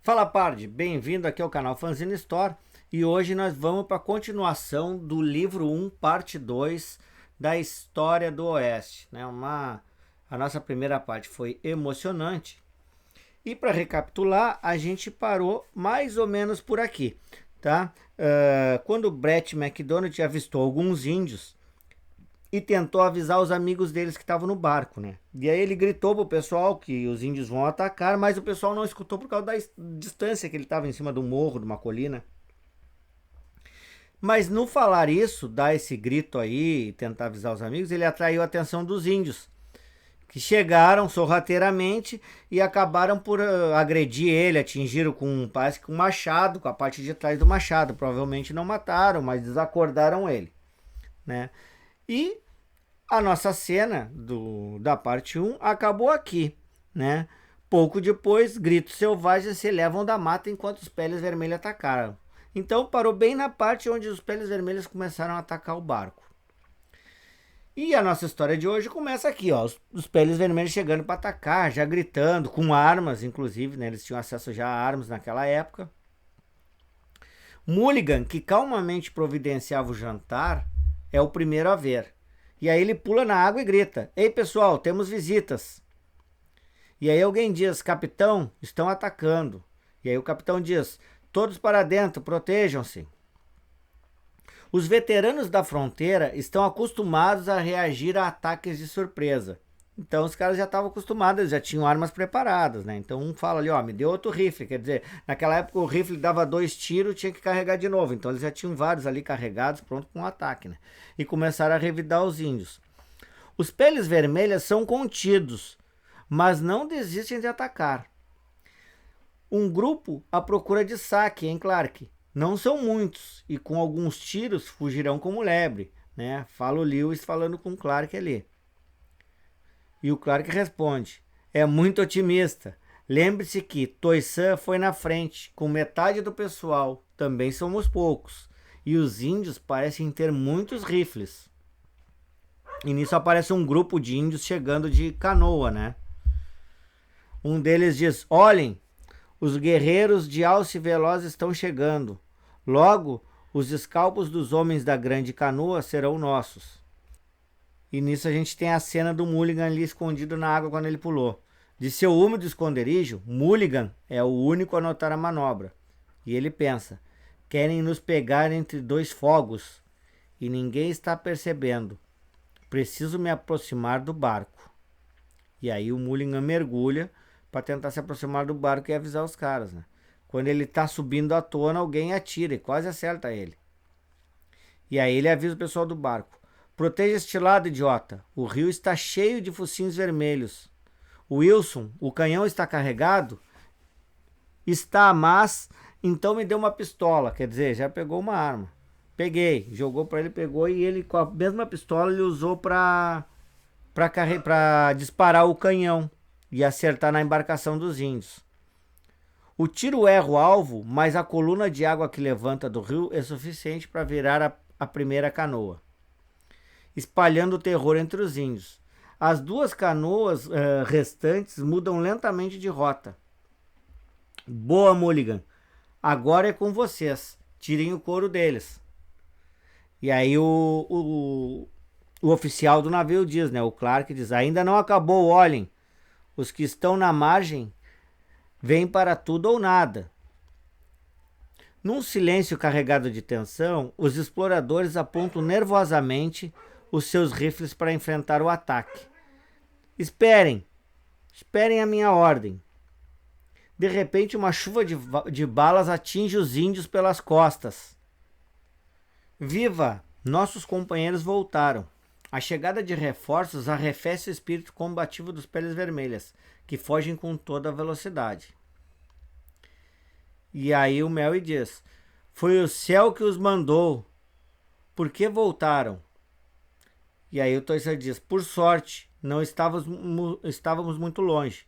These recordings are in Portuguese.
Fala Pardi, bem-vindo aqui ao canal Fanzine Store e hoje nós vamos para a continuação do livro 1, parte 2 da História do Oeste. A nossa primeira parte foi emocionante e para recapitular a gente parou mais ou menos por aqui, tá? Quando Brett McDonald avistou alguns índios e tentou avisar os amigos deles que estavam no barco, né? E aí ele gritou pro pessoal que os índios vão atacar, mas o pessoal não escutou por causa da distância que ele estava em cima do morro, de uma colina. Mas no falar isso, dar esse grito aí, tentar avisar os amigos, ele atraiu a atenção dos índios, que chegaram sorrateiramente e acabaram por agredir ele, atingiram parece que um machado, com a parte de trás do machado. Provavelmente não mataram, mas desacordaram ele, né? E a nossa cena da parte 1 acabou aqui, né? Pouco depois, gritos selvagens se elevam da mata enquanto os peles vermelhas atacaram. Então parou bem na parte onde os peles vermelhas começaram a atacar o barco. E a nossa história de hoje começa aqui, ó, os peles vermelhos chegando para atacar, já gritando, com armas, inclusive, né? Eles tinham acesso já a armas naquela época. Mulligan, que calmamente providenciava o jantar, é o primeiro a ver. E aí ele pula na água e grita: "Ei pessoal, temos visitas." E aí alguém diz: "Capitão, estão atacando." E aí o capitão diz: "Todos para dentro, protejam-se." Os veteranos da fronteira estão acostumados a reagir a ataques de surpresa. Então os caras já estavam acostumados, eles já tinham armas preparadas, né? Então um fala ali, ó, me deu outro rifle. Quer dizer, naquela época o rifle dava 2 tiros, tinha que carregar de novo. Então eles já tinham vários ali carregados, pronto para um ataque, né? E começaram a revidar os índios. Os peles vermelhas são contidos, mas não desistem de atacar. Um grupo à procura de saque, hein, Clark? Não são muitos, e com alguns tiros fugirão como lebre, né? Fala o Lewis falando com o Clark ali. E o Clark responde: "É muito otimista. Lembre-se que Toisan foi na frente, com metade do pessoal. Também somos poucos. E os índios parecem ter muitos rifles." E nisso aparece um grupo de índios chegando de canoa, né? Um deles diz: "Olhem, os guerreiros de Alce Veloz estão chegando. Logo, os escalpos dos homens da grande canoa serão nossos." E nisso a gente tem a cena do Mulligan ali escondido na água quando ele pulou. De seu úmido esconderijo, Mulligan é o único a notar a manobra. E ele pensa: "Querem nos pegar entre dois fogos e ninguém está percebendo. Preciso me aproximar do barco." E aí o Mulligan mergulha para tentar se aproximar do barco e avisar os caras, né? Quando ele está subindo à tona, alguém atira e quase acerta ele. E aí ele avisa o pessoal do barco: "Proteja este lado, idiota. O rio está cheio de focinhos vermelhos. Wilson, o canhão está carregado?" "Está, mas então me dê uma pistola." Quer dizer, já pegou uma arma. "Peguei." Jogou para ele, pegou, e ele com a mesma pistola ele usou para disparar o canhão e acertar na embarcação dos índios. O tiro erra o alvo, mas a coluna de água que levanta do rio é suficiente para virar a primeira canoa, espalhando o terror entre os índios. As duas canoas restantes mudam lentamente de rota. "Boa, Mulligan. Agora é com vocês. Tirem o couro deles." E aí o oficial do navio diz, né? O Clark diz: "Ainda não acabou, olhem. Os que estão na margem vêm para tudo ou nada." Num silêncio carregado de tensão, os exploradores apontam nervosamente os seus rifles para enfrentar o ataque. Esperem a minha ordem." De repente, uma chuva de balas atinge os índios pelas costas. "Viva! Nossos companheiros voltaram." A chegada de reforços arrefece o espírito combativo dos peles vermelhas, que fogem com toda a velocidade. E aí o Melly diz: "Foi o céu que os mandou. Por que voltaram?" E aí o Toisan diz: "Por sorte, não estávamos muito longe.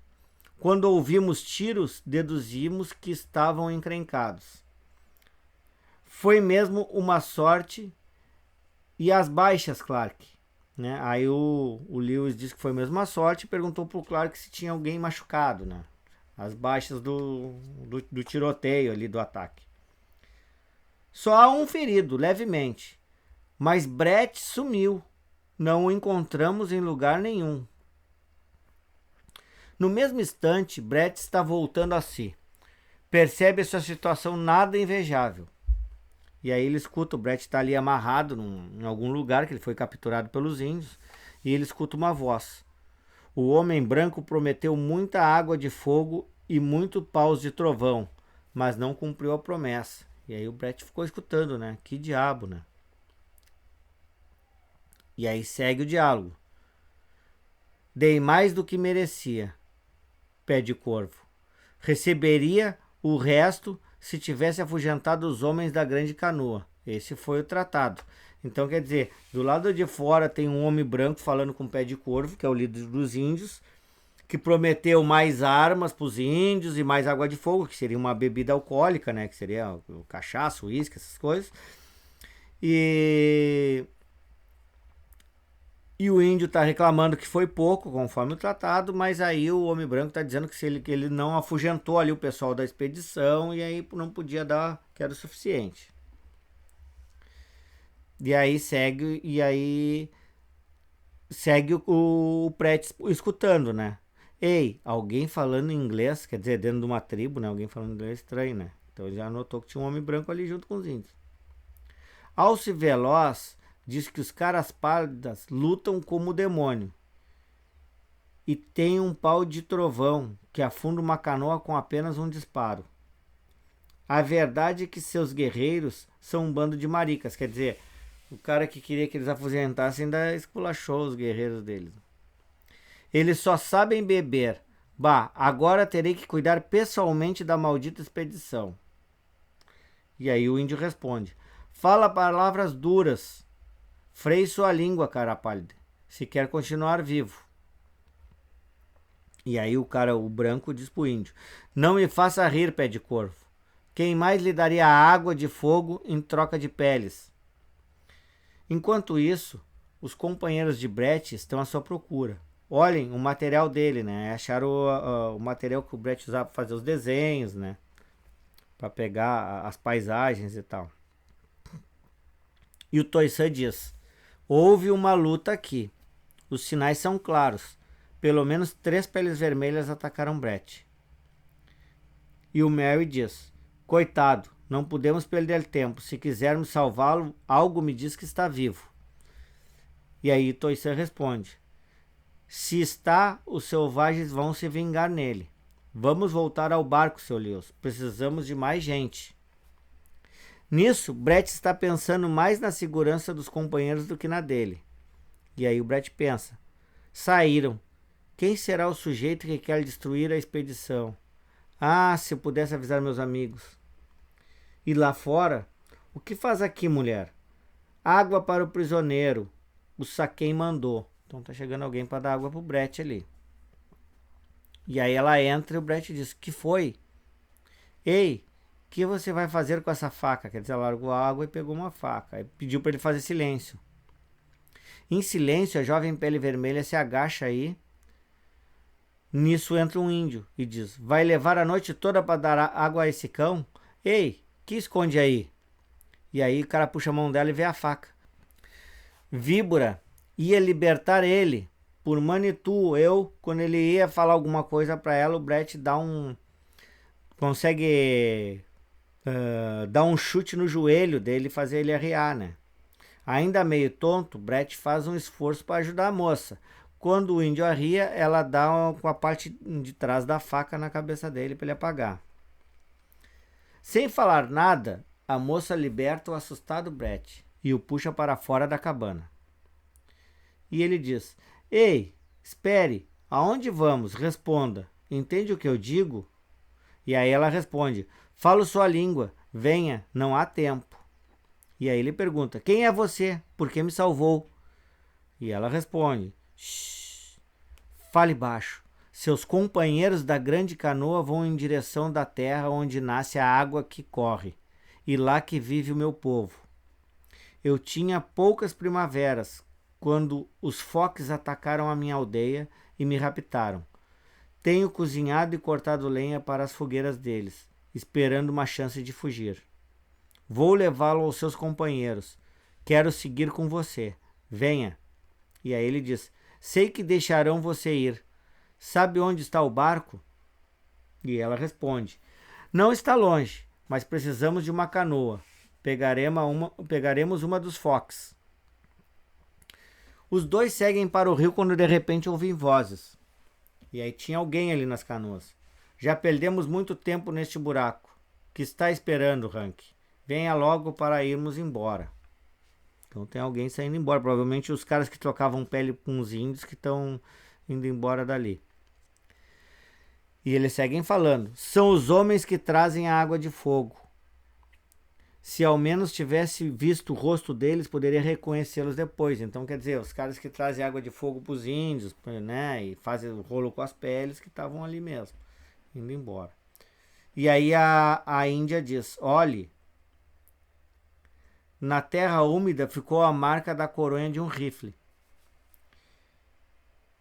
Quando ouvimos tiros, deduzimos que estavam encrencados." "Foi mesmo uma sorte." "E as baixas, Clark?" Né? Aí o Lewis disse que foi mesmo uma sorte e perguntou pro Clark se tinha alguém machucado, né? as baixas do tiroteio ali, do ataque. Só há um ferido, levemente, mas Brett sumiu. Não o encontramos em lugar nenhum. No mesmo instante, Brett está voltando a si. Percebe sua situação nada invejável. E aí ele escuta, o Brett está ali amarrado em algum lugar, que ele foi capturado pelos índios, e ele escuta uma voz. O homem branco prometeu muita água de fogo e muito paus de trovão, mas não cumpriu a promessa. E aí o Brett ficou escutando, né? Que diabo, né? E aí segue o diálogo. Dei mais do que merecia, pé de corvo. Receberia o resto se tivesse afugentado os homens da grande canoa. Esse foi o tratado. Então, quer dizer, do lado de fora tem um homem branco falando com o pé de corvo, que é o líder dos índios, que prometeu mais armas para os índios e mais água de fogo, que seria uma bebida alcoólica, né? Que seria o cachaça, o uísque, essas coisas. E o índio está reclamando que foi pouco, conforme o tratado, mas aí o homem branco está dizendo que ele não afugentou ali o pessoal da expedição e aí não podia dar, que era o suficiente. E aí segue o Brett escutando, né? Ei, alguém falando inglês, quer dizer, dentro de uma tribo, né? Alguém falando inglês estranho, né? Então ele já notou que tinha um homem branco ali junto com os índios. Alce Veloz diz que os caras pálidas lutam como o demônio e tem um pau de trovão que afunda uma canoa com apenas um disparo. A verdade é que seus guerreiros são um bando de maricas, quer dizer, o cara que queria que eles afugentassem ainda esculachou os guerreiros deles. Eles só sabem beber. Bah, agora terei que cuidar pessoalmente da maldita expedição. E aí o índio responde. Fala palavras duras. Freie sua língua, cara pálida, se quer continuar vivo. E aí o branco diz pro índio. Não me faça rir, pé de corvo. Quem mais lhe daria água de fogo em troca de peles? Enquanto isso, os companheiros de Brett estão à sua procura. Olhem o material dele, né? Acharam o material que o Brett usava para fazer os desenhos, né? Para pegar as paisagens e tal. E o Toisan diz: houve uma luta aqui. Os sinais são claros. Pelo menos 3 peles vermelhas atacaram Brett. E o Merry diz: coitado, não podemos perder tempo. Se quisermos salvá-lo, algo me diz que está vivo. E aí Toisan responde: se está, os selvagens vão se vingar nele. Vamos voltar ao barco, seu Lewis. Precisamos de mais gente. Nisso, Brett está pensando mais na segurança dos companheiros do que na dele. E aí o Brett pensa: saíram. Quem será o sujeito que quer destruir a expedição? Ah, se eu pudesse avisar meus amigos. E lá fora, o que faz aqui, mulher? Água para o prisioneiro. O Saquem mandou. Então tá chegando alguém para dar água pro Brett ali. E aí ela entra e o Brett diz: que foi? Ei, o que você vai fazer com essa faca? Quer dizer, ela largou a água e pegou uma faca. Aí pediu para ele fazer silêncio. Em silêncio, a jovem pele vermelha se agacha aí. Nisso entra um índio e diz: vai levar a noite toda para dar água a esse cão? Ei, que esconde aí? E aí o cara puxa a mão dela e vê a faca. Víbora ia libertar ele. Por Manitou, quando ele ia falar alguma coisa para ela, o Brett dá consegue dar um chute no joelho dele e fazer ele arriar, né? Ainda meio tonto, Brett faz um esforço para ajudar a moça. Quando o índio arria, ela dá com a parte de trás da faca na cabeça dele para ele apagar. Sem falar nada, a moça liberta o assustado Brett e o puxa para fora da cabana. E ele diz: ei, espere, aonde vamos? Responda. Entende o que eu digo? E aí ela responde: falo sua língua, venha, não há tempo. E aí ele pergunta: quem é você? Por que me salvou? E ela responde: shh, fale baixo. Seus companheiros da grande canoa vão em direção da terra onde nasce a água que corre, e lá que vive o meu povo. Eu tinha poucas primaveras quando os foques atacaram a minha aldeia e me raptaram. Tenho cozinhado e cortado lenha para as fogueiras deles, esperando uma chance de fugir. Vou levá-lo aos seus companheiros. Quero seguir com você. Venha. E aí ele diz: sei que deixarão você ir. Sabe onde está o barco? E ela responde: não está longe, mas precisamos de uma canoa. Pegaremos uma dos foques. Os dois seguem para o rio quando de repente ouvem vozes. E aí tinha alguém ali nas canoas. Já perdemos muito tempo neste buraco. Que está esperando, Hank? Venha logo para irmos embora. Então tem alguém saindo embora. Provavelmente os caras que trocavam pele com os índios que estão indo embora dali. E eles seguem falando. São os homens que trazem a água de fogo. Se ao menos tivesse visto o rosto deles, poderia reconhecê-los depois. Então, quer dizer, os caras que trazem água de fogo para os índios, né? E fazem o rolo com as peles, que estavam ali mesmo, indo embora. E aí a Índia diz: olhe, na terra úmida ficou a marca da coronha de um rifle.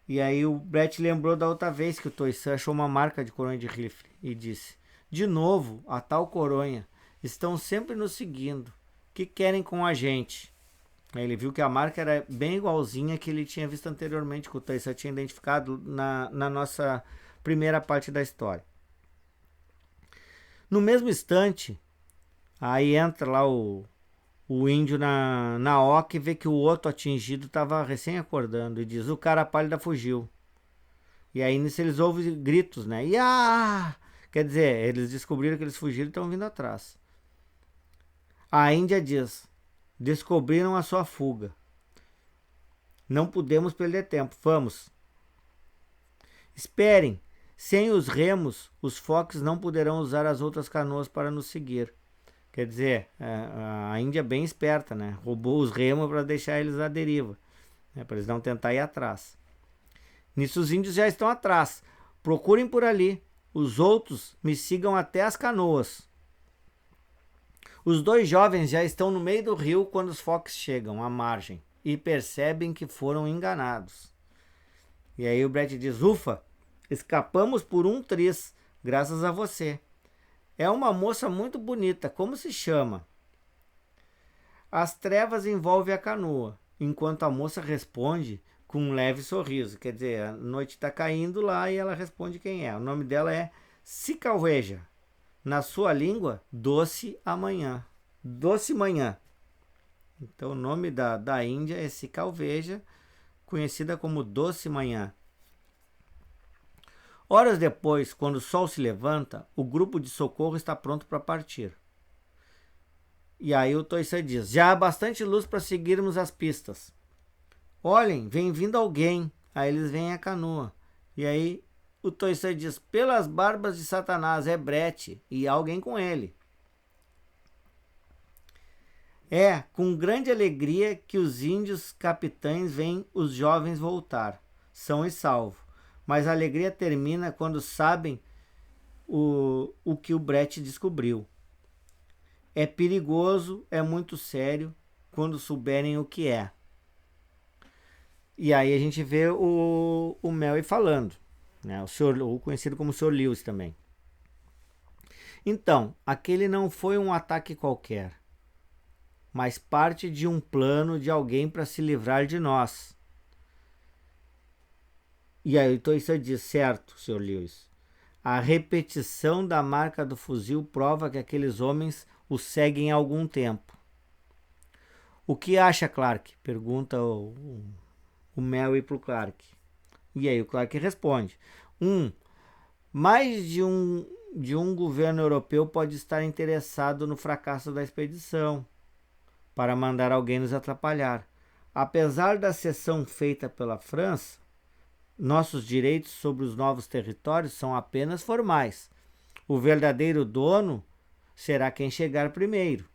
E aí o Brett lembrou da outra vez que o Toisan achou uma marca de coronha de rifle e disse: de novo, a tal coronha. Estão sempre nos seguindo. O que querem com a gente? Aí ele viu que a marca era bem igualzinha que ele tinha visto anteriormente, que o Toisan tinha identificado na nossa primeira parte da história. No mesmo instante, aí entra lá o índio na oca e vê que o outro atingido estava recém acordando e diz: o cara pálida fugiu. E aí nisso eles ouvem gritos, né? Iá! Quer dizer, eles descobriram que eles fugiram e estão vindo atrás. A Índia diz: descobriram a sua fuga. Não podemos perder tempo. Vamos. Esperem. Sem os remos, os foques não poderão usar as outras canoas para nos seguir. Quer dizer, a Índia é bem esperta, né? Roubou os remos para deixar eles à deriva, né? Para eles não tentar ir atrás. Nisso os índios já estão atrás. Procurem por ali. Os outros me sigam até as canoas. Os dois jovens já estão no meio do rio quando os foques chegam à margem e percebem que foram enganados. E aí o Brett diz: ufa, escapamos por um triz, graças a você. É uma moça muito bonita, como se chama? As trevas envolvem a canoa, enquanto a moça responde com um leve sorriso. Quer dizer, a noite está caindo lá e ela responde quem é. O nome dela é Cicalveja. Na sua língua, doce amanhã. Doce manhã. Então o nome da Índia é Cicalveja, conhecida como Doce Manhã. Horas depois, quando o sol se levanta, o grupo de socorro está pronto para partir. E aí o Toisan diz: já há bastante luz para seguirmos as pistas. Olhem, vem vindo alguém. Aí eles veem a canoa. E aí o Toisan diz: pelas barbas de Satanás, é Brett e alguém com ele. É com grande alegria que os índios capitães veem os jovens voltar, são e salvo. Mas a alegria termina quando sabem o que o Brett descobriu. É perigoso, é muito sério, quando souberem o que é. E aí a gente vê o Melville falando, né? O conhecido como Sr. Lewis também. Então, aquele não foi um ataque qualquer, mas parte de um plano de alguém para se livrar de nós. E aí o Toisan diz: certo, Sr. Lewis. A repetição da marca do fuzil prova que aqueles homens o seguem há algum tempo. O que acha, Clark? Pergunta o Melville para o Clark. E aí o Clark responde: mais de um governo europeu pode estar interessado no fracasso da expedição para mandar alguém nos atrapalhar. Apesar da cessão feita pela França, nossos direitos sobre os novos territórios são apenas formais. O verdadeiro dono será quem chegar primeiro.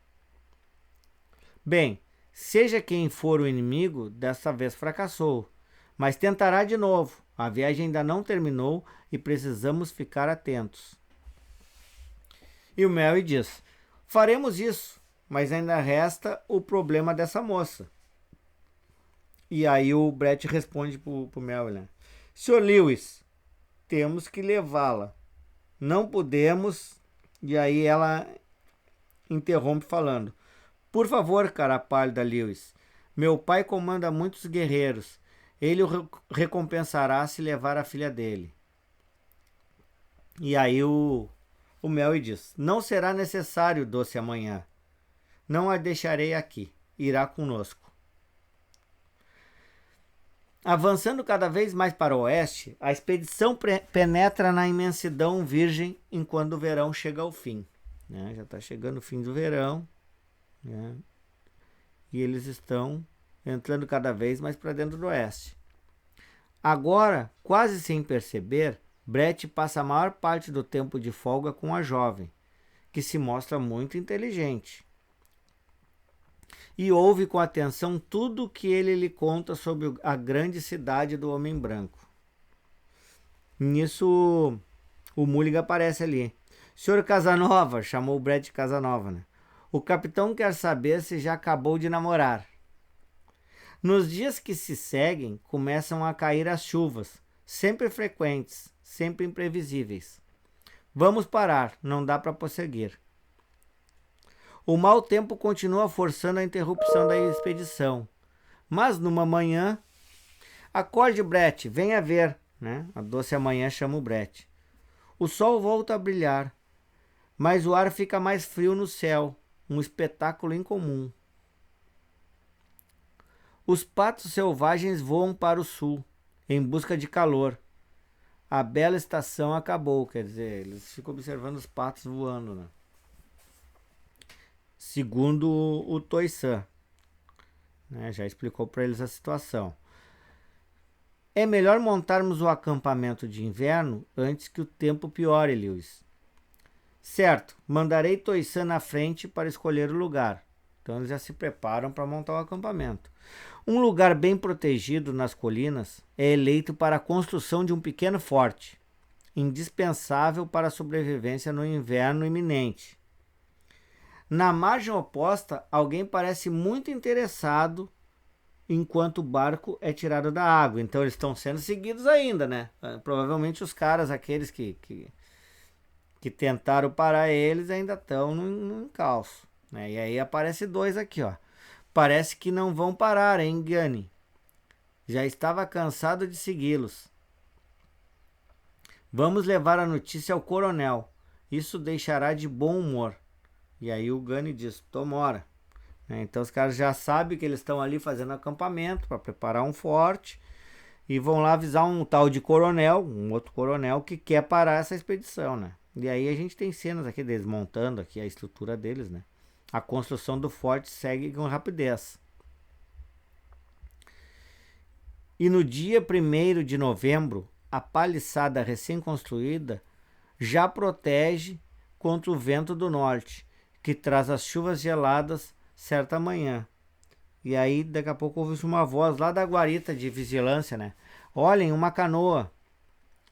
Bem, seja quem for o inimigo, desta vez fracassou, mas tentará de novo. A viagem ainda não terminou e precisamos ficar atentos. E o Melville diz: faremos isso, mas ainda resta o problema dessa moça. E aí o Brett responde pro Melville, né? Sr. Lewis, temos que levá-la. Não podemos. E aí ela interrompe falando: por favor, cara pálida Lewis, meu pai comanda muitos guerreiros. Ele o recompensará se levar a filha dele. E aí o Melry diz: não será necessário, doce amanhã. Não a deixarei aqui. Irá conosco. Avançando cada vez mais para o oeste, a expedição penetra na imensidão virgem enquanto o verão chega ao fim. Né? Já está chegando o fim do verão. Né? E eles estão entrando cada vez mais para dentro do oeste. Agora, quase sem perceber, Brett passa a maior parte do tempo de folga com a jovem, que se mostra muito inteligente. E ouve com atenção tudo que ele lhe conta sobre a grande cidade do Homem Branco. Nisso, o Mulligan aparece ali. Senhor Casanova, chamou o Brett de Casanova, né? O capitão quer saber se já acabou de namorar. Nos dias que se seguem, começam a cair as chuvas, sempre frequentes, sempre imprevisíveis. Vamos parar, não dá para prosseguir. O mau tempo continua forçando a interrupção da expedição. Mas numa manhã... Acorde, Brett, venha ver. Né? A doce amanhã chama o Brett. O sol volta a brilhar, mas o ar fica mais frio no céu. Um espetáculo incomum. Os patos selvagens voam para o sul, em busca de calor. A bela estação acabou, quer dizer, eles ficam observando os patos voando, né? Segundo o Toisan, né? Já explicou para eles a situação. É melhor montarmos o acampamento de inverno antes que o tempo piore, Lewis. Certo, mandarei Toisan na frente para escolher o lugar. Então eles já se preparam para montar o acampamento. Um lugar bem protegido nas colinas é eleito para a construção de um pequeno forte, indispensável para a sobrevivência no inverno iminente. Na margem oposta, alguém parece muito interessado enquanto o barco é tirado da água. Então eles estão sendo seguidos ainda, né? Provavelmente os caras, aqueles que tentaram parar eles, ainda estão no encalço. Né? E aí aparece dois aqui, ó. Parece que não vão parar, hein, Gunny? Já estava cansado de segui-los. Vamos levar a notícia ao coronel. Isso deixará de bom humor. E aí o Gunny diz, tomora. Então os caras já sabem que eles estão ali fazendo acampamento para preparar um forte. E vão lá avisar um tal de coronel, um outro coronel que quer parar essa expedição, né? E aí a gente tem cenas aqui deles montando aqui a estrutura deles, né? A construção do forte segue com rapidez. E no dia 1º de novembro, a paliçada recém-construída já protege contra o vento do norte, que traz as chuvas geladas certa manhã. E aí, daqui a pouco, ouve-se uma voz lá da guarita de vigilância, né? Olhem, uma canoa.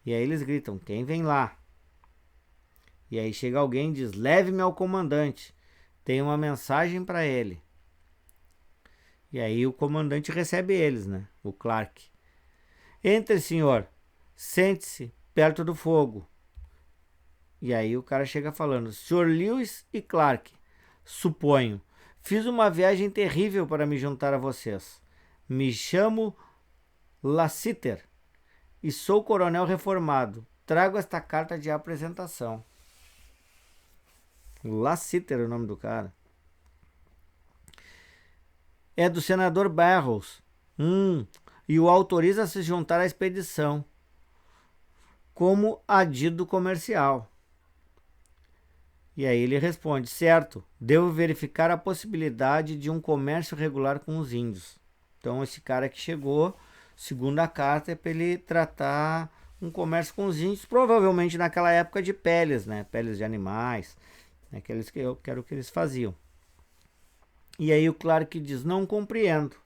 E aí eles gritam, quem vem lá? E aí chega alguém e diz, leve-me ao comandante. Tem uma mensagem para ele. E aí o comandante recebe eles, né? O Clark. Entre, senhor. Sente-se perto do fogo. E aí o cara chega falando, Sr. Lewis e Clark, suponho, fiz uma viagem terrível para me juntar a vocês. Me chamo Lassiter e sou coronel reformado. Trago esta carta de apresentação. Lassiter é o nome do cara. É do senador Barrows. E o autoriza a se juntar à expedição como adido comercial. E aí ele responde, certo, devo verificar a possibilidade de um comércio regular com os índios. Então esse cara que chegou, segundo a carta, é para ele tratar um comércio com os índios, provavelmente naquela época de peles, né? Peles de animais, aqueles que eu quero que eles faziam. E aí o Clark diz, não compreendo.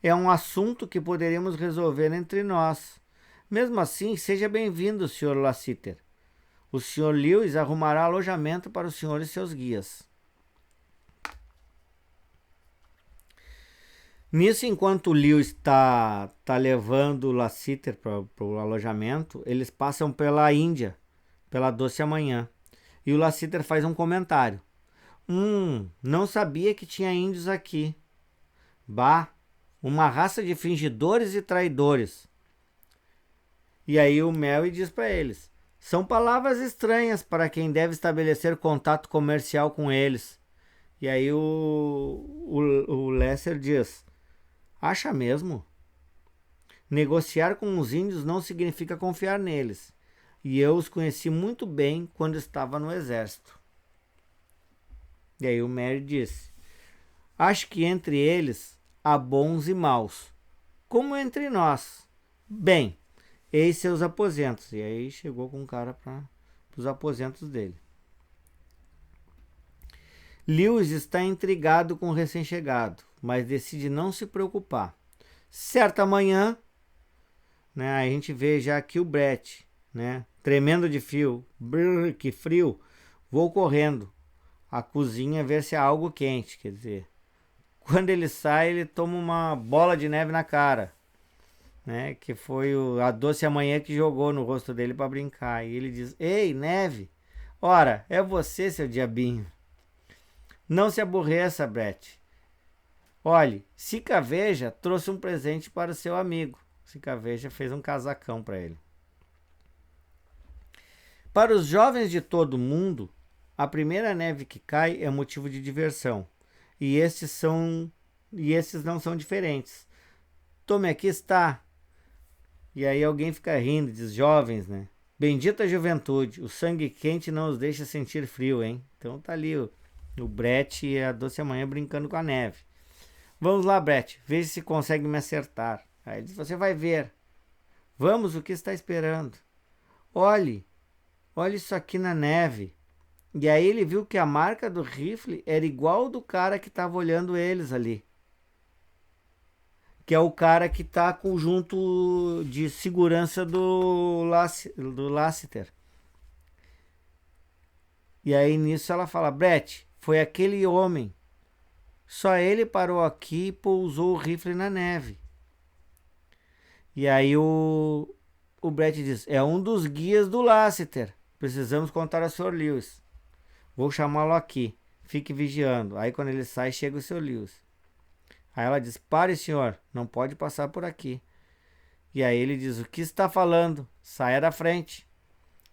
É um assunto que poderíamos resolver entre nós. Mesmo assim, seja bem-vindo, Sr. Lassiter. O Sr. Lewis arrumará alojamento para o senhor e seus guias. Nisso, enquanto o Lewis tá levando o Lassiter para o alojamento, eles passam pela Índia, pela Doce Amanhã. E o Lassiter faz um comentário. Não sabia que tinha índios aqui. Bah, uma raça de fingidores e traidores. E aí o Merry diz para eles: são palavras estranhas para quem deve estabelecer contato comercial com eles. E aí o Lester diz: acha mesmo? Negociar com os índios não significa confiar neles. E eu os conheci muito bem quando estava no exército. E aí o Merry disse: acho que entre eles há bons e maus, como entre nós. Bem, eis seus aposentos. E aí chegou com o cara para os aposentos dele. Lewis está intrigado com o recém-chegado, mas decide não se preocupar. Certa manhã, né, a gente vê já aqui o Brett, né, tremendo de frio. Brrr, que frio. Vou correndo à cozinha ver se há algo quente, quer dizer. Quando ele sai, ele toma uma bola de neve na cara, né, que foi a Doce Amanhã que jogou no rosto dele para brincar. E ele diz: ei, neve, ora, é você, seu diabinho. Não se aborreça, Brett. Olhe, Cicaveja trouxe um presente para o seu amigo. Cicaveja fez um casacão para ele. Para os jovens de todo o mundo, a primeira neve que cai é motivo de diversão. E estes não são diferentes. Tome, aqui está. E aí alguém fica rindo, diz: jovens, né? Bendita juventude, o sangue quente não os deixa sentir frio, hein? Então tá ali o Brett e a Doce Amanhã brincando com a neve. Vamos lá, Brett, veja se consegue me acertar. Aí ele diz: você vai ver. Vamos, o que está esperando? Olhe isso aqui na neve. E aí ele viu que a marca do rifle era igual do cara que estava olhando eles ali. Que é o cara que está com o junto de segurança do Lassiter. E aí nisso ela fala: Brett, foi aquele homem. Só ele parou aqui e pousou o rifle na neve. E aí o Brett diz: é um dos guias do Lassiter. Precisamos contar ao Sr. Lewis. Vou chamá-lo aqui. Fique vigiando. Aí quando ele sai, chega o Sr. Lewis. Aí ela diz: pare, senhor. Não pode passar por aqui. E aí ele diz: o que está falando? Saia da frente.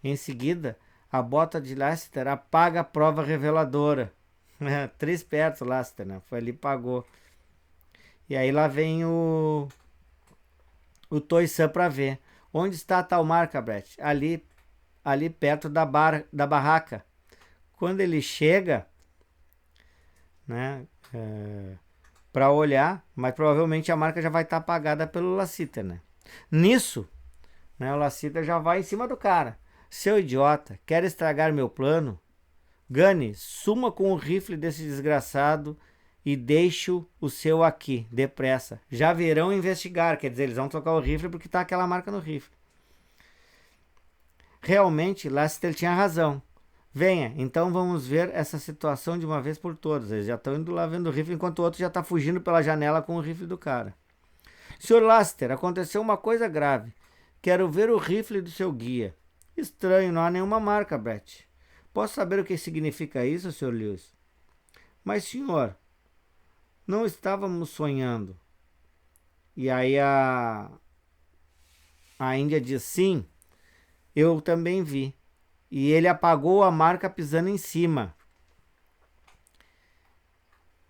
Em seguida, a bota de Lassiter apaga a prova reveladora. 3 perto, Lassiter, né? Foi ali e pagou. E aí lá vem o Toy-San para ver. Onde está a tal marca, Brett? Ali perto da barraca. Quando ele chega, né, para olhar, mas provavelmente a marca já vai estar apagada pelo Lassiter, né? Nisso, né, o Lassiter já vai em cima do cara. Seu idiota, quer estragar meu plano? Gunny, suma com o rifle desse desgraçado e deixo o seu aqui, depressa. Já virão investigar, quer dizer, eles vão trocar o rifle porque tá aquela marca no rifle. Realmente, Lassiter tinha razão. Venha, então vamos ver essa situação de uma vez por todas. Eles já estão indo lá vendo o rifle, enquanto o outro já está fugindo pela janela com o rifle do cara. Sr. Lassiter, aconteceu uma coisa grave. Quero ver o rifle do seu guia. Estranho, não há nenhuma marca, Brett. Posso saber o que significa isso, Sr. Lewis? Mas, senhor, não estávamos sonhando. E aí a Índia diz: sim, eu também vi. E ele apagou a marca pisando em cima.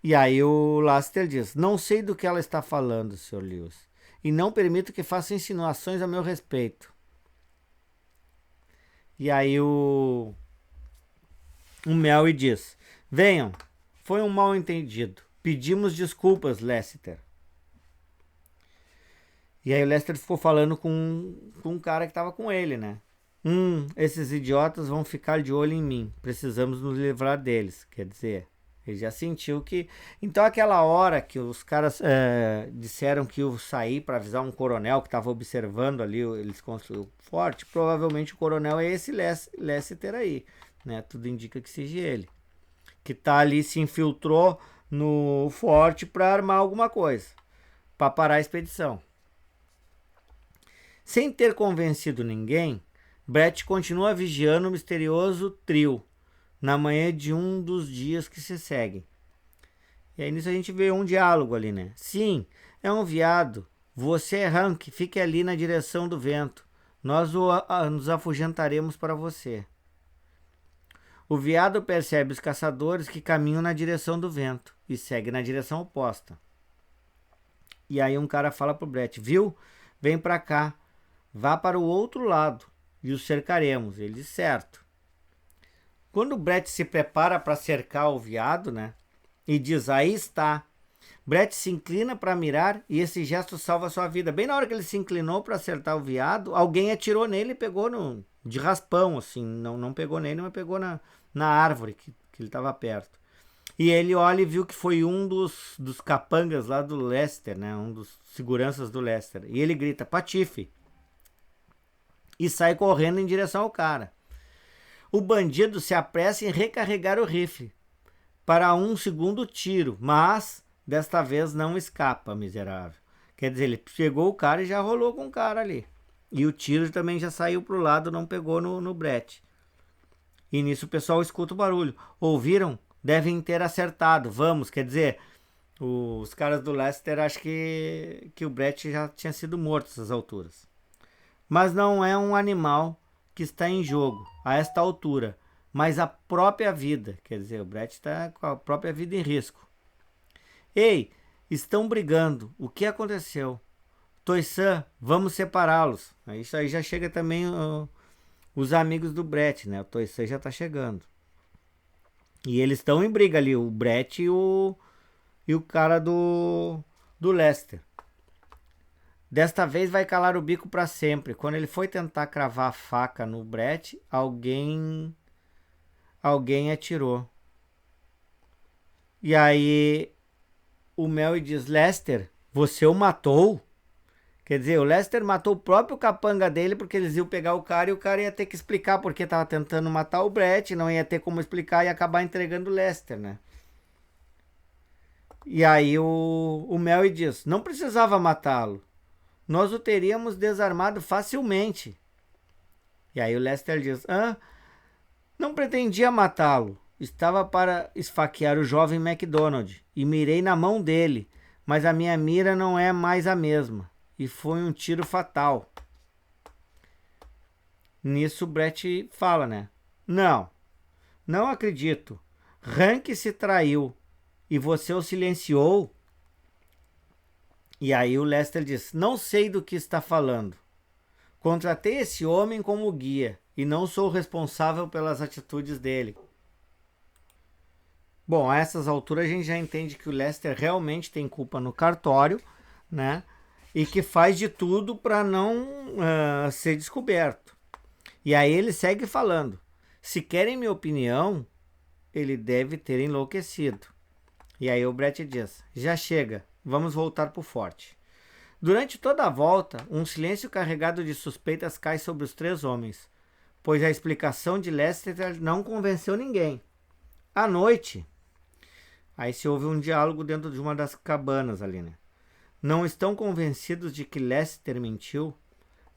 E aí o Lassiter diz: não sei do que ela está falando, Sr. Lewis, e não permito que faça insinuações a meu respeito. E aí o Merry diz: venham, foi um mal entendido. Pedimos desculpas, Lassiter. E aí o Lassiter ficou falando com um cara que estava com ele, né? Esses idiotas vão ficar de olho em mim. Precisamos nos livrar deles. Quer dizer, ele já sentiu que... Então aquela hora que os caras disseram que eu saí para avisar um coronel que estava observando ali, eles construíram o forte, provavelmente o coronel é esse Lassiter aí, né? Tudo indica que seja ele. Que tá ali, se infiltrou no forte para armar alguma coisa. para parar a expedição. Sem ter convencido ninguém, Brett continua vigiando o misterioso trio na manhã de um dos dias que se seguem. E aí nisso a gente vê um diálogo ali, né? Sim, é um veado. Você é Hank, fique ali na direção do vento. Nós nos afugentaremos para você. O veado percebe os caçadores que caminham na direção do vento e segue na direção oposta. E aí um cara fala pro Brett, viu? Vem para cá, vá para o outro lado e os cercaremos. Ele diz certo. Quando o Brett se prepara para cercar o veado, né? E diz, aí está. Brett se inclina para mirar e esse gesto salva sua vida. Bem na hora que ele se inclinou para acertar o veado, alguém atirou nele e pegou de raspão, assim. Não pegou nele, mas pegou na árvore que ele estava perto. E ele olha e viu que foi um dos capangas lá do Lester, né? Um dos seguranças do Lester. E ele grita, Patife! E sai correndo em direção ao cara. O bandido se apressa em recarregar o rifle para um segundo tiro, mas desta vez não escapa, miserável. Quer dizer, ele pegou o cara e já rolou com o cara ali. E o tiro também já saiu pro lado, não pegou no Brett. E nisso o pessoal escuta o barulho. Ouviram? Devem ter acertado. Vamos, quer dizer, os caras do Lester acham que o Brett já tinha sido morto nessas alturas. Mas não é um animal que está em jogo a esta altura, mas a própria vida. Quer dizer, o Brett está com a própria vida em risco. Ei, estão brigando. O que aconteceu? Toisan, vamos separá-los. Isso aí já chega também os amigos do Brett, né? O Toisan já está chegando. E eles estão em briga ali, o Brett e o cara do Lester. Desta vez vai calar o bico para sempre. Quando ele foi tentar cravar a faca no Brett, alguém atirou. E aí o Mel diz, Lester, você o matou? Quer dizer, o Lester matou o próprio capanga dele porque eles iam pegar o cara e o cara ia ter que explicar porque estava tentando matar o Brett, não ia ter como explicar e acabar entregando o Lester, né? E aí o Mel diz, não precisava matá-lo. Nós o teríamos desarmado facilmente. E aí o Lester diz, não pretendia matá-lo. Estava para esfaquear o jovem MacDonald e mirei na mão dele, mas a minha mira não é mais a mesma. E foi um tiro fatal. Nisso o Brett fala, né? Não acredito. Hank se traiu e você o silenciou? E aí o Lester diz, não sei do que está falando. Contratei esse homem como guia e não sou responsável pelas atitudes dele. Bom, a essas alturas a gente já entende que o Lester realmente tem culpa no cartório, né? E que faz de tudo para não ser descoberto. E aí ele segue falando, se querem minha opinião, ele deve ter enlouquecido. E aí o Brett diz, já chega, vamos voltar para o forte. Durante toda a volta, um silêncio carregado de suspeitas cai sobre os três homens, pois a explicação de Lester não convenceu ninguém. À noite, aí se ouve um diálogo dentro de uma das cabanas ali, né? Não estão convencidos de que Lester mentiu?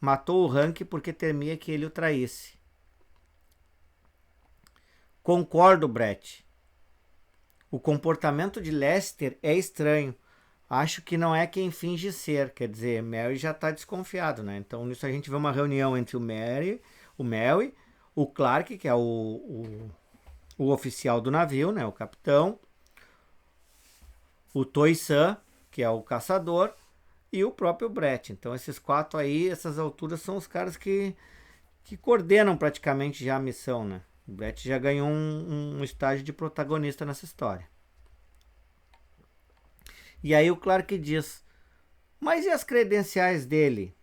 Matou o Hank porque temia que ele o traísse. Concordo, Brett. O comportamento de Lester é estranho. Acho que não é quem finge ser. Quer dizer, Mary já está desconfiado, né? Então, nisso a gente vê uma reunião entre o Mary, o Clark, que é o oficial do navio, né? O capitão, o Toisan, que é o caçador, e o próprio Brett. Então, esses quatro aí, essas alturas, são os caras que coordenam praticamente já a missão, né? O Brett já ganhou um estágio de protagonista nessa história. E aí o Clark diz, mas e as credenciais dele?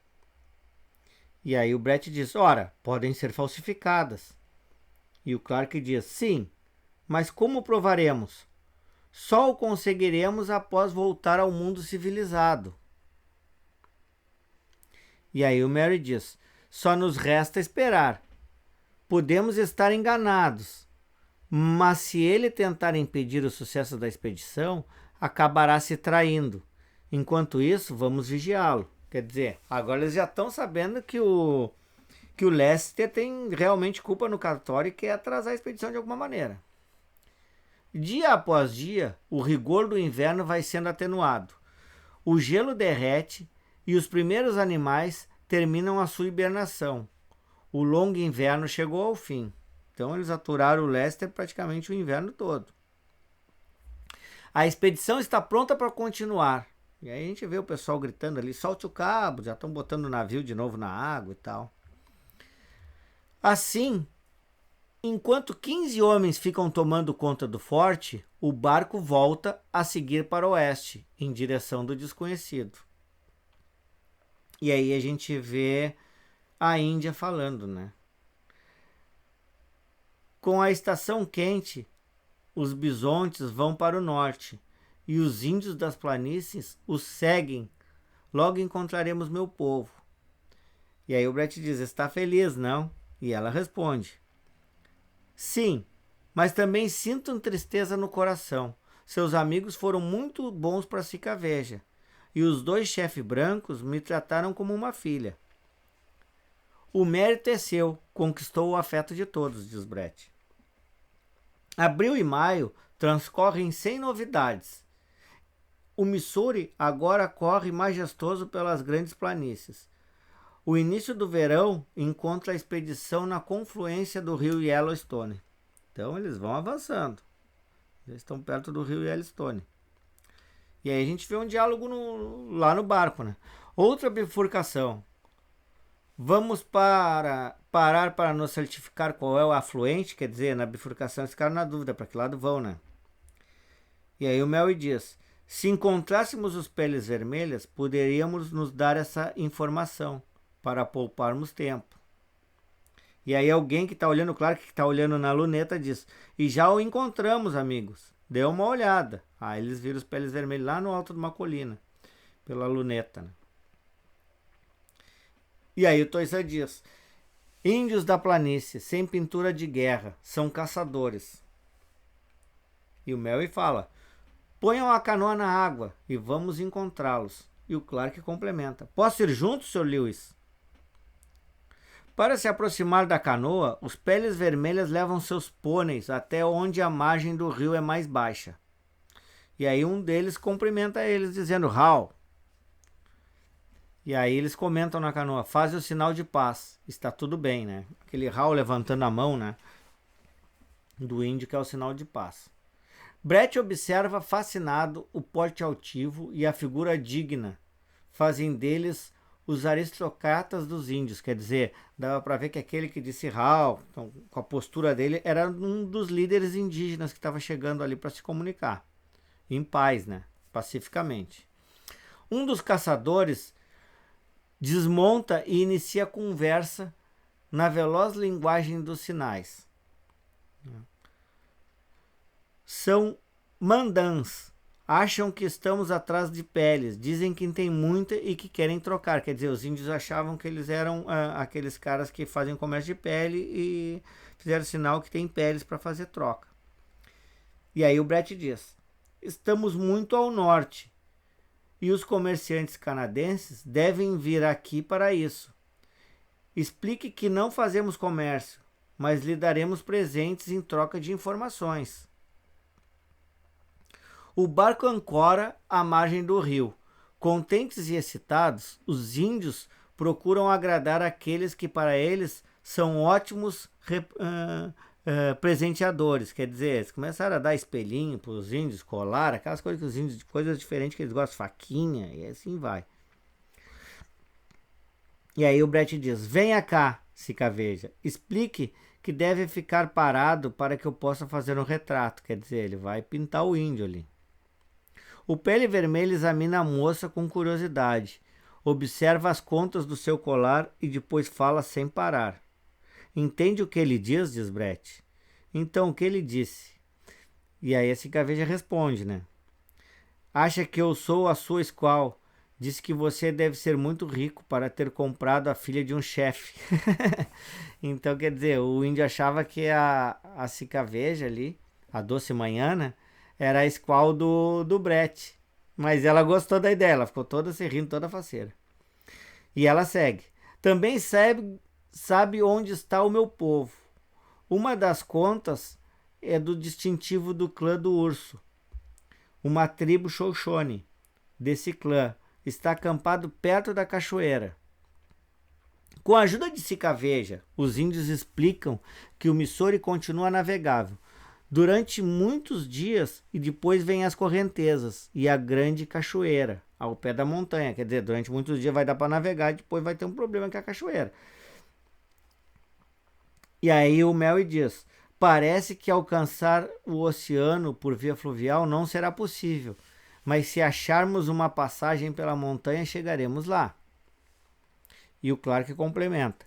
E aí o Brett diz, ora, podem ser falsificadas. E o Clark diz, sim, mas como provaremos? Só o conseguiremos após voltar ao mundo civilizado. E aí o Mary diz, só nos resta esperar. Podemos estar enganados, mas se ele tentar impedir o sucesso da expedição, acabará se traindo. Enquanto isso, vamos vigiá-lo. Quer dizer, agora eles já estão sabendo que o Lester tem realmente culpa no cartório e quer atrasar a expedição de alguma maneira. Dia após dia, o rigor do inverno vai sendo atenuado. O gelo derrete e os primeiros animais terminam a sua hibernação. O longo inverno chegou ao fim. Então eles aturaram o Lester praticamente o inverno todo. A expedição está pronta para continuar. E aí a gente vê o pessoal gritando ali, solte o cabo, já estão botando o navio de novo na água e tal. Assim, enquanto 15 homens ficam tomando conta do forte, o barco volta a seguir para o oeste, em direção do desconhecido. E aí a gente vê a Índia falando, né? Com a estação quente, os bisontes vão para o norte e os índios das planícies os seguem. Logo encontraremos meu povo. E aí o Brett diz, está feliz, não? E ela responde, sim, mas também sinto tristeza no coração. Seus amigos foram muito bons para Cicaveja. E os 2 chefes brancos me trataram como uma filha. O mérito é seu, conquistou o afeto de todos, diz Brett. Abril e maio transcorrem sem novidades. O Missouri agora corre majestoso pelas grandes planícies. O início do verão encontra a expedição na confluência do rio Yellowstone. Então eles vão avançando. Eles estão perto do rio Yellowstone. E aí a gente vê um diálogo lá no barco, né? Outra bifurcação. Vamos parar para nos certificar qual é o afluente, quer dizer, na bifurcação eles ficaram na dúvida para que lado vão, né? E aí o Melville diz, se encontrássemos os peles vermelhas, poderíamos nos dar essa informação para pouparmos tempo. E aí alguém que está olhando, claro que está olhando na luneta, diz, e já o encontramos, amigos. Dê uma olhada. Aí eles viram os peles vermelhos lá no alto de uma colina, pela luneta, né? E aí o Toisa diz, índios da planície, sem pintura de guerra, são caçadores. E o Melville fala, ponham a canoa na água e vamos encontrá-los. E o Clark complementa, posso ir junto, Sr. Lewis? Para se aproximar da canoa, os peles vermelhas levam seus pôneis até onde a margem do rio é mais baixa. E aí um deles cumprimenta eles dizendo, Hal. E aí eles comentam na canoa, faz o sinal de paz, está tudo bem, né? Aquele Hal levantando a mão, né? Do índio que é o sinal de paz. Brett observa fascinado o porte altivo e a figura digna, fazem deles os aristocratas dos índios, quer dizer, dava para ver que aquele que disse Hal, então, com a postura dele, era um dos líderes indígenas que estava chegando ali para se comunicar, em paz, né? Pacificamente. Um dos caçadores desmonta e inicia a conversa na veloz linguagem dos sinais. São mandãs. Acham que estamos atrás de peles. Dizem que tem muita e que querem trocar. Quer dizer, os índios achavam que eles eram aqueles caras que fazem comércio de pele e fizeram sinal que tem peles para fazer troca. E aí o Brett diz, estamos muito ao norte e os comerciantes canadenses devem vir aqui para isso. Explique que não fazemos comércio, mas lhe daremos presentes em troca de informações. O barco ancora à margem do rio. Contentes e excitados, os índios procuram agradar aqueles que para eles são ótimos presenteadores. Quer dizer, eles começaram a dar espelhinho para os índios, colar, aquelas coisas que os índios, coisas diferentes que eles gostam, faquinha, e assim vai. E aí o Brett diz, venha cá, Cicaveja, explique que deve ficar parado para que eu possa fazer um retrato. Quer dizer, ele vai pintar o índio ali. O pele vermelho examina a moça com curiosidade, observa as contas do seu colar e depois fala sem parar. Entende o que ele diz, diz Brett. Então, o que ele disse? E aí a Cicaveja responde, né? Acha que eu sou a sua esqual. Diz que você deve ser muito rico para ter comprado a filha de um chefe. Então, quer dizer, o índio achava que a Cicaveja ali, a Doce Manhã, né, era a esqual do Brett. Mas ela gostou da ideia, ela ficou toda se rindo, toda faceira. E ela segue. Também sabe onde está o meu povo. Uma das contas é do distintivo do clã do urso. Uma tribo Shoshone desse clã está acampado perto da cachoeira. Com a ajuda de Sicaveja, os índios explicam que o Missouri continua navegável durante muitos dias e depois vem as correntezas e a grande cachoeira ao pé da montanha. Quer dizer, durante muitos dias vai dar para navegar e depois vai ter um problema com a cachoeira. E aí o Mel diz: parece que alcançar o oceano por via fluvial não será possível, mas se acharmos uma passagem pela montanha chegaremos lá. E o Clark complementa: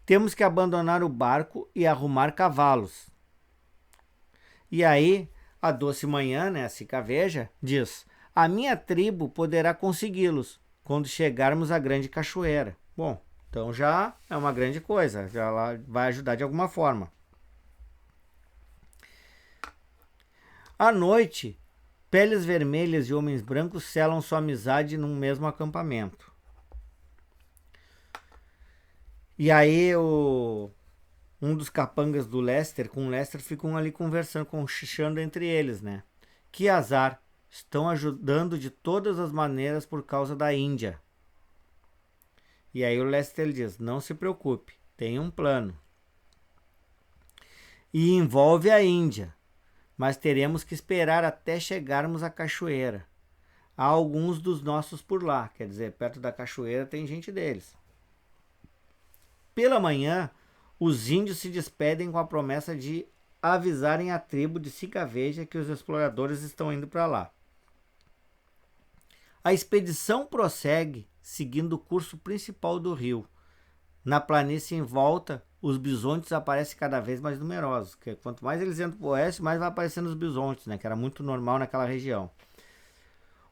temos que abandonar o barco e arrumar cavalos. E aí, a Doce Manhã, né, a Sicaveja, diz: a minha tribo poderá consegui-los quando chegarmos à grande cachoeira. Bom, então já é uma grande coisa, já ela vai ajudar de alguma forma. À noite, Peles Vermelhas e Homens Brancos selam sua amizade num mesmo acampamento. E aí um dos capangas do Lester com o Lester ficam ali conversando, cochichando entre eles, né? Que azar, estão ajudando de todas as maneiras por causa da Índia. E aí o Lester diz: não se preocupe, tem um plano. E envolve a Índia, mas teremos que esperar até chegarmos à cachoeira. Há alguns dos nossos por lá, quer dizer, perto da cachoeira tem gente deles. Pela manhã, os índios se despedem com a promessa de avisarem a tribo de Sicaveja que os exploradores estão indo para lá. A expedição prossegue seguindo o curso principal do rio. Na planície em volta, os bisontes aparecem cada vez mais numerosos. Porque quanto mais eles entram para o oeste, mais vai aparecendo os bisontes, né, que era muito normal naquela região.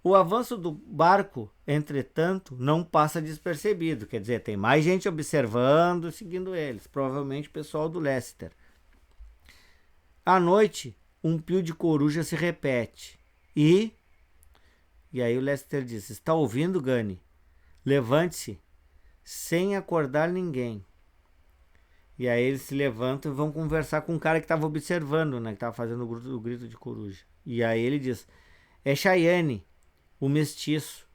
O avanço do barco, entretanto, não passa despercebido. Quer dizer, tem mais gente observando e seguindo eles. Provavelmente o pessoal do Lester. À noite, um pio de coruja se repete. E aí o Lester diz: está ouvindo, Gunny? Levante-se, sem acordar ninguém. E aí eles se levantam e vão conversar com um cara que estava observando, né? Que estava fazendo o grito de coruja. E aí ele diz: é Cheyenne, o mestiço.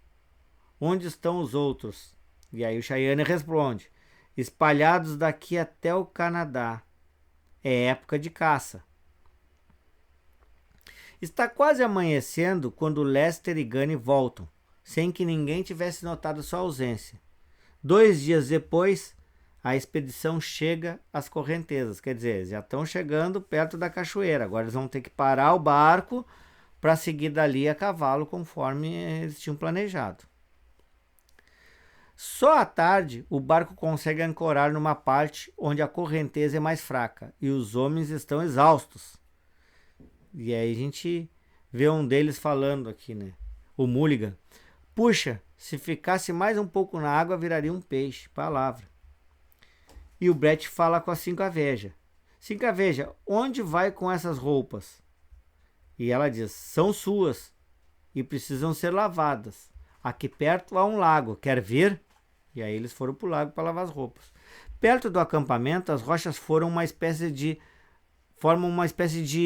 Onde estão os outros? E aí o Cheyenne responde: espalhados daqui até o Canadá. É época de caça. Está quase amanhecendo quando Lester e Gunny voltam, sem que ninguém tivesse notado sua ausência. 2 dias depois, a expedição chega às correntezas. Quer dizer, já estão chegando perto da cachoeira. Agora eles vão ter que parar o barco para seguir dali a cavalo, conforme eles tinham planejado. Só à tarde, o barco consegue ancorar numa parte onde a correnteza é mais fraca e os homens estão exaustos. E aí a gente vê um deles falando aqui, né? O Mulligan: puxa, se ficasse mais um pouco na água, viraria um peixe. Palavra. E o Brett fala com a Sicaveja: Sicaveja, onde vai com essas roupas? E ela diz: são suas e precisam ser lavadas. Aqui perto há um lago, quer vir? E aí eles foram para o lago para lavar as roupas. Perto do acampamento, as rochas formam uma espécie de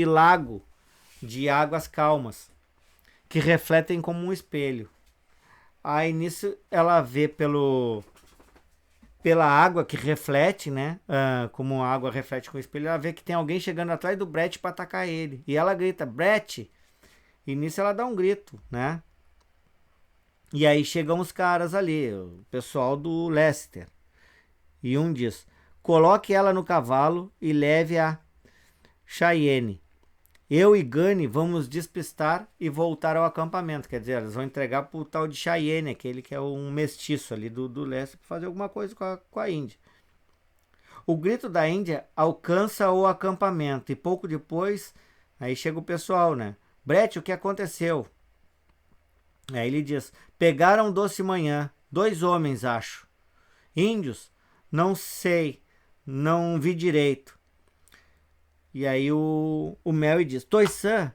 lago de águas calmas, que refletem como um espelho. Aí nisso ela vê pela água que reflete, né? Como a água reflete com o espelho, ela vê que tem alguém chegando atrás do Brett para atacar ele. E ela grita: Brett! E nisso ela dá um grito, né? E aí chegam os caras ali, o pessoal do Lester. E um diz: coloque ela no cavalo e leve a Cheyenne. Eu e Gunny vamos despistar e voltar ao acampamento. Quer dizer, eles vão entregar pro tal de Cheyenne, aquele que é um mestiço ali do Lester, para fazer alguma coisa com a Índia. O grito da Índia alcança o acampamento e pouco depois, aí chega o pessoal, né? Brett, o que aconteceu? Aí ele diz: pegaram Doce Manhã, 2 homens, acho. Índios? Não sei, não vi direito. E aí o Mel diz: Toisan,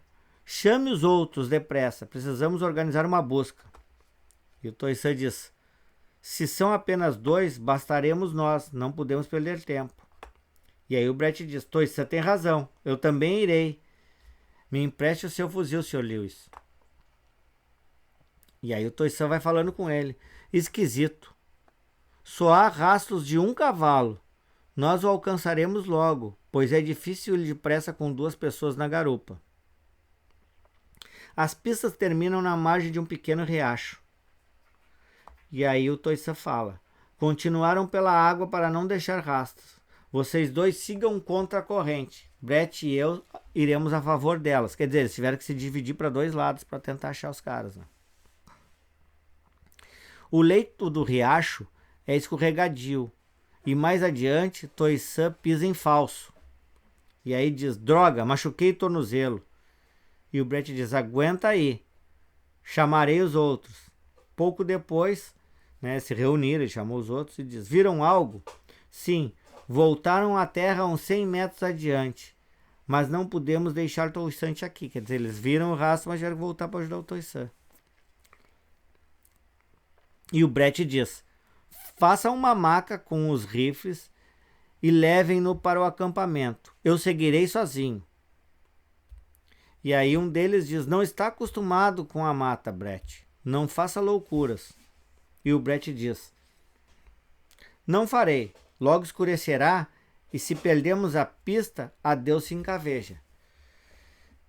Chame os outros depressa, precisamos organizar uma busca. E o Toisan diz: se são apenas 2, bastaremos nós, não podemos perder tempo. E aí o Brett diz: Toisan tem razão, eu também irei. Me empreste o seu fuzil, Sr. Lewis. E aí o Toisan vai falando com ele: esquisito. Só há rastros de um cavalo. Nós o alcançaremos logo, pois é difícil ir depressa com 2 pessoas na garupa. As pistas terminam na margem de um pequeno riacho. E aí o Toisan fala: continuaram pela água para não deixar rastros. Vocês 2 sigam contra a corrente. Brett e eu iremos a favor delas. Quer dizer, eles tiveram que se dividir para 2 lados para tentar achar os caras, né? O leito do riacho é escorregadio. E mais adiante, Toisan pisa em falso. E aí diz: droga, machuquei o tornozelo. E o Brett diz: aguenta aí, chamarei os outros. Pouco depois, né, se reuniram, ele chamou os outros e diz: viram algo? Sim, voltaram à terra uns 100 metros adiante. Mas não podemos deixar o Toisan aqui. Quer dizer, eles viram o rastro, mas tiveram que voltar para ajudar o Toisan. E o Brett diz: façam uma maca com os rifles e levem-no para o acampamento. Eu seguirei sozinho. E aí um deles diz: não está acostumado com a mata, Brett. Não faça loucuras. E o Brett diz: não farei. Logo escurecerá e se perdermos a pista, a Deus se encaveja.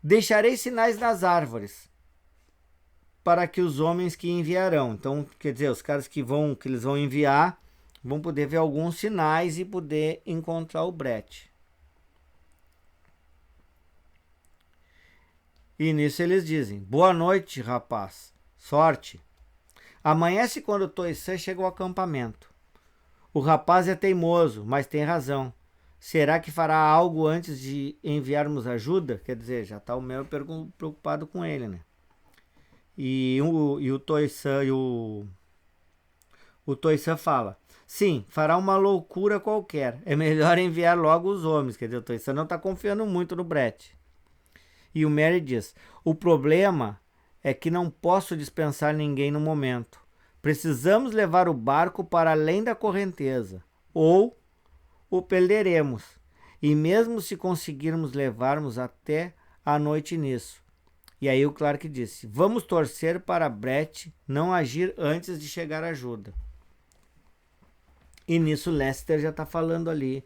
Deixarei sinais nas árvores para que os homens que enviarão. Então, quer dizer, os caras que eles vão enviar vão poder ver alguns sinais e poder encontrar o Brett. E nisso eles dizem: boa noite, rapaz. Sorte. Amanhece quando o Toisan chega ao acampamento. O rapaz é teimoso, mas tem razão. Será que fará algo antes de enviarmos ajuda? Quer dizer, já está o Mel preocupado com ele, né? E o Toisan o Toisan fala: sim, fará uma loucura qualquer. É melhor enviar logo os homens. Quer dizer, o Toisan não está confiando muito no Brett. E o Merry diz: o problema é que não posso dispensar ninguém no momento. Precisamos levar o barco para além da correnteza, ou o perderemos. E mesmo se conseguirmos levarmos até a noite nisso. E aí o Clark disse: vamos torcer para Brett não agir antes de chegar ajuda. E nisso Lester já está falando ali,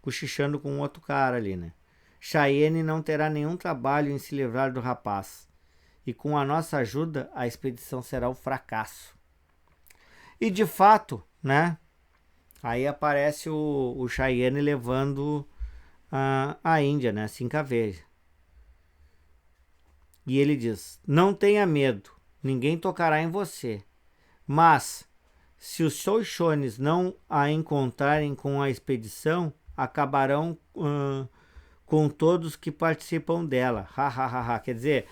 cochichando com outro cara ali, né? Cheyenne não terá nenhum trabalho em se livrar do rapaz. E com a nossa ajuda, a expedição será um fracasso. E de fato, né? Aí aparece o Cheyenne levando a Índia, né? Assim que a veja. E ele diz: não tenha medo, ninguém tocará em você. Mas, se os Shoishones não a encontrarem com a expedição, acabarão com todos que participam dela. Ha, ha, ha, ha. Quer dizer,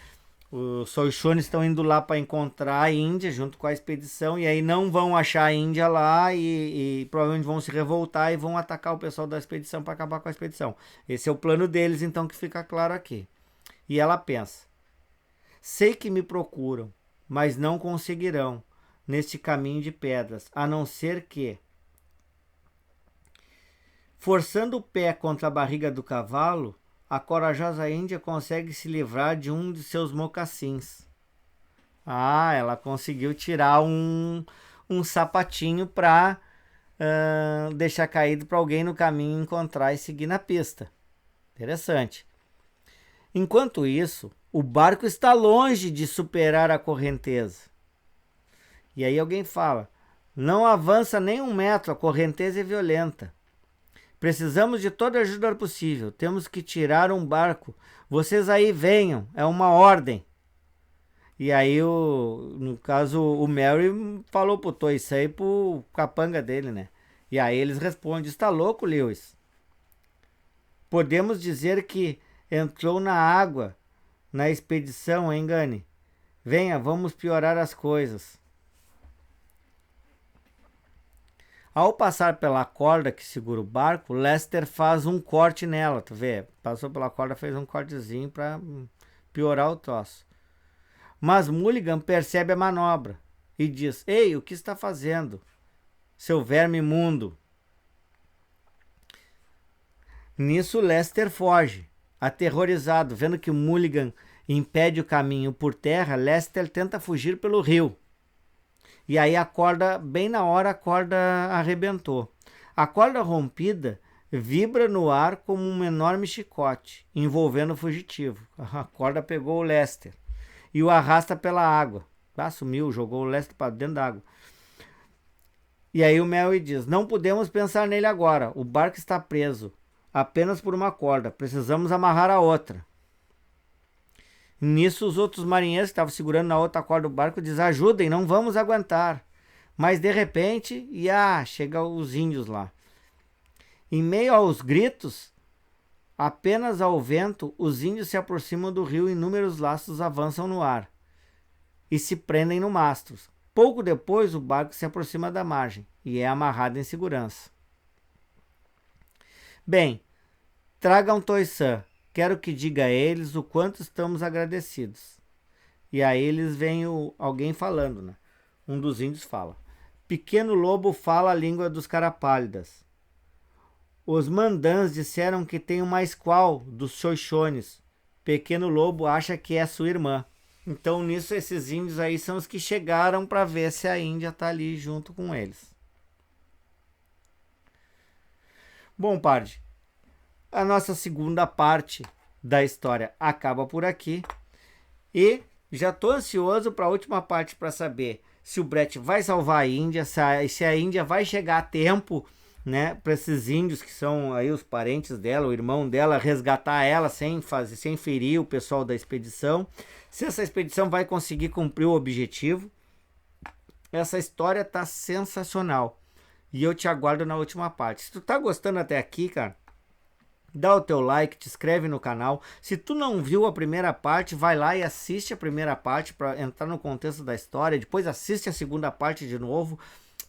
os Shoishones estão indo lá para encontrar a Índia junto com a expedição, e aí não vão achar a Índia lá e provavelmente vão se revoltar e vão atacar o pessoal da expedição para acabar com a expedição. Esse é o plano deles, então, que fica claro aqui. E ela pensa: sei que me procuram, mas não conseguirão neste caminho de pedras, a não ser que, forçando o pé contra a barriga do cavalo, a corajosa índia consegue se livrar de um de seus mocassins. Ah, ela conseguiu tirar um sapatinho para deixar caído para alguém no caminho encontrar e seguir na pista. Interessante. Enquanto isso, o barco está longe de superar a correnteza. E aí alguém fala: não avança nem 1 metro, a correnteza é violenta. Precisamos de toda a ajuda possível. Temos que tirar um barco. Vocês aí venham, é uma ordem. E aí, no caso, o Merry falou pro Toisan e pro capanga dele, né? E aí eles respondem: está louco, Lewis? Podemos dizer que entrou na água na expedição, hein, Gunny? Venha, vamos piorar as coisas. Ao passar pela corda que segura o barco, Lester faz um corte nela, tu vê? Passou pela corda, fez um cortezinho para piorar o troço. Mas Mulligan percebe a manobra e diz: ei, o que está fazendo, seu verme imundo? Nisso Lester foge. Aterrorizado, vendo que Mulligan impede o caminho por terra, Lester tenta fugir pelo rio. E aí a corda, bem na hora, a corda arrebentou. A corda rompida vibra no ar como um enorme chicote, envolvendo o fugitivo. A corda pegou o Lester e o arrasta pela água. Sumiu, jogou o Lester para dentro da água. E aí o Merry diz: não podemos pensar nele agora, o barco está preso apenas por uma corda, precisamos amarrar a outra. Nisso os outros marinheiros que estavam segurando na outra corda do barco dizem: ajudem, não vamos aguentar. Mas de repente, chegam os índios lá. Em meio aos gritos, apenas ao vento, os índios se aproximam do rio e inúmeros laços avançam no ar e se prendem no mastro. Pouco depois, o barco se aproxima da margem e é amarrado em segurança. Bem, tragam Toisan. Quero que diga a eles o quanto estamos agradecidos. E aí eles veem alguém falando, né? Um dos índios fala: pequeno lobo fala a língua dos carapálidas. Os mandãs disseram que tem uma esqual dos xoixones. Pequeno lobo acha que é sua irmã. Então nisso esses índios aí são os que chegaram para ver se a Índia tá ali junto com eles. Bom, Pardi, a nossa segunda parte da história acaba por aqui. E já estou ansioso para a última parte para saber se o Brett vai salvar a Índia, se a Índia vai chegar a tempo, né, para esses índios que são aí os parentes dela, o irmão dela, resgatar ela sem ferir o pessoal da expedição. Se essa expedição vai conseguir cumprir o objetivo. Essa história tá sensacional. E eu te aguardo na última parte. Se tu tá gostando até aqui, cara, dá o teu like, te inscreve no canal. Se tu não viu a primeira parte, vai lá e assiste a primeira parte para entrar no contexto da história. Depois assiste a segunda parte de novo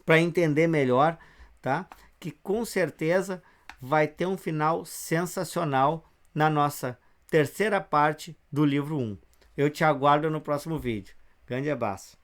para entender melhor, tá? Que com certeza vai ter um final sensacional na nossa terceira parte do livro 1. Eu te aguardo no próximo vídeo. Grande abraço.